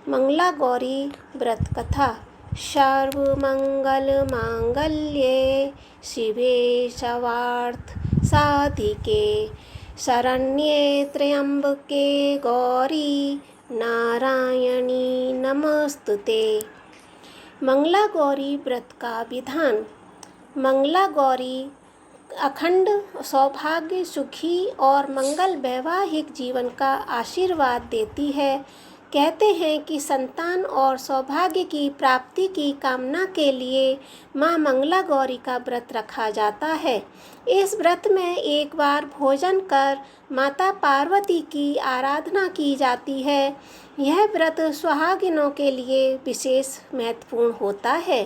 मंगला गौरी व्रत कथा। सर्वमंगल मांगल्ये शिवे सर्वार्थ साधिके शरण्ये त्र्यंबके गौरी नारायणी नमस्तुते। मंगला गौरी व्रत का विधान। मंगला गौरी अखंड सौभाग्य, सुखी और मंगल वैवाहिक जीवन का आशीर्वाद देती है। कहते हैं कि संतान और सौभाग्य की प्राप्ति की कामना के लिए माँ मंगला गौरी का व्रत रखा जाता है। इस व्रत में एक बार भोजन कर माता पार्वती की आराधना की जाती है। यह व्रत सुहागिनों के लिए विशेष महत्वपूर्ण होता है।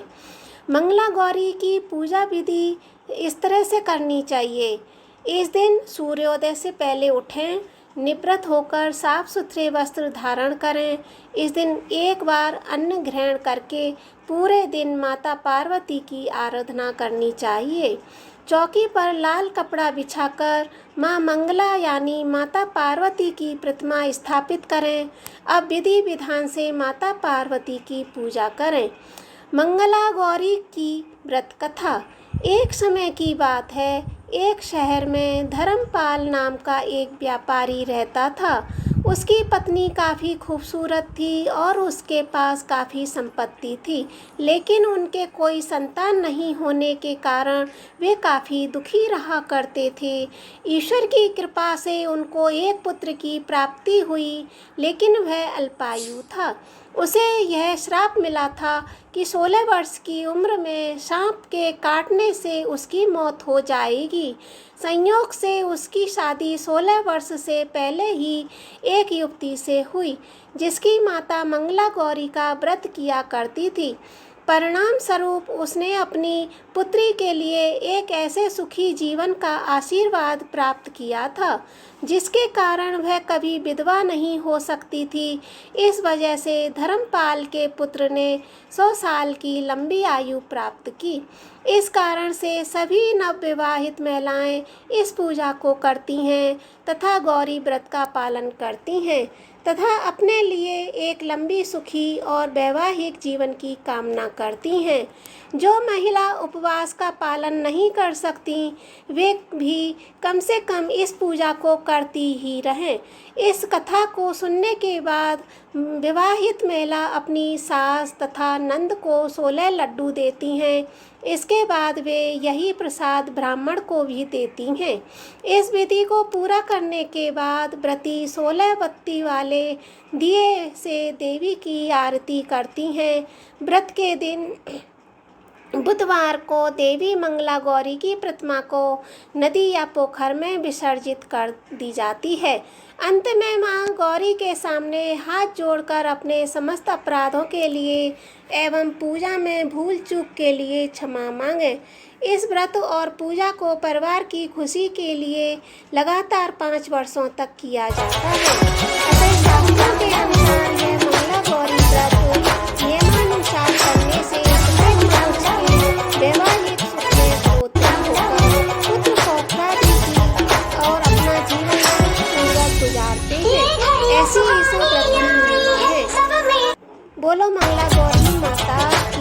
मंगला गौरी की पूजा विधि इस तरह से करनी चाहिए। इस दिन सूर्योदय से पहले उठें, निवृत्त होकर साफ सुथरे वस्त्र धारण करें। इस दिन एक बार अन्न ग्रहण करके पूरे दिन माता पार्वती की आराधना करनी चाहिए। चौकी पर लाल कपड़ा बिछाकर माँ मंगला यानी माता पार्वती की प्रतिमा स्थापित करें। अब विधि विधान से माता पार्वती की पूजा करें। मंगला गौरी की व्रत कथा। एक समय की बात है, एक शहर में धर्मपाल नाम का एक व्यापारी रहता था। उसकी पत्नी काफ़ी खूबसूरत थी और उसके पास काफ़ी संपत्ति थी, लेकिन उनके कोई संतान नहीं होने के कारण वे काफ़ी दुखी रहा करते थे। ईश्वर की कृपा से उनको एक पुत्र की प्राप्ति हुई, लेकिन वह अल्पायु था। उसे यह श्राप मिला था कि 16 वर्ष की उम्र में सांप के काटने से उसकी मौत हो जाएगी। संयोग से उसकी शादी 16 वर्ष से पहले ही एक युवती से हुई, जिसकी माता मंगला गौरी का व्रत किया करती थी। परिणाम स्वरूप उसने अपनी पुत्री के लिए एक ऐसे सुखी जीवन का आशीर्वाद प्राप्त किया था, जिसके कारण वह कभी विधवा नहीं हो सकती थी। इस वजह से धर्मपाल के पुत्र ने 100 साल की लंबी आयु प्राप्त की। इस कारण से सभी नवविवाहित महिलाएं इस पूजा को करती हैं तथा गौरी व्रत का पालन करती हैं तथा अपने लिए एक लंबी, सुखी और वैवाहिक जीवन की कामना करती हैं। जो महिला उपवास का पालन नहीं कर सकती, वे भी कम से कम इस पूजा को करती ही रहें। इस कथा को सुनने के बाद विवाहित महिला अपनी सास तथा नंद को 16 लड्डू देती हैं। इसके बाद वे यही प्रसाद ब्राह्मण को भी देती हैं। इस विधि को पूरा करने के बाद व्रती 16 बत्ती वाले दिए से देवी की आरती करती हैं। व्रत के दिन बुधवार को देवी मंगला गौरी की प्रतिमा को नदी या पोखर में विसर्जित कर दी जाती है। अंत में माँ गौरी के सामने हाथ जोड़कर अपने समस्त अपराधों के लिए एवं पूजा में भूल चूक के लिए क्षमा मांगे। इस व्रत और पूजा को परिवार की खुशी के लिए लगातार 5 वर्षों तक किया जाता है। अतः शास्त्रों के अनुसार यह मंगला गौरी व्रत नियमानुसार करने से वैवाहिक सुख में बढ़ोतरी होकर पुत्र सौभाग्य की और अपना जीवन सुखपूर्वक गुजारते हैं। ऐसी ईश्वर व्रत की महिमा है। बोलो मंगला गौरी माता की।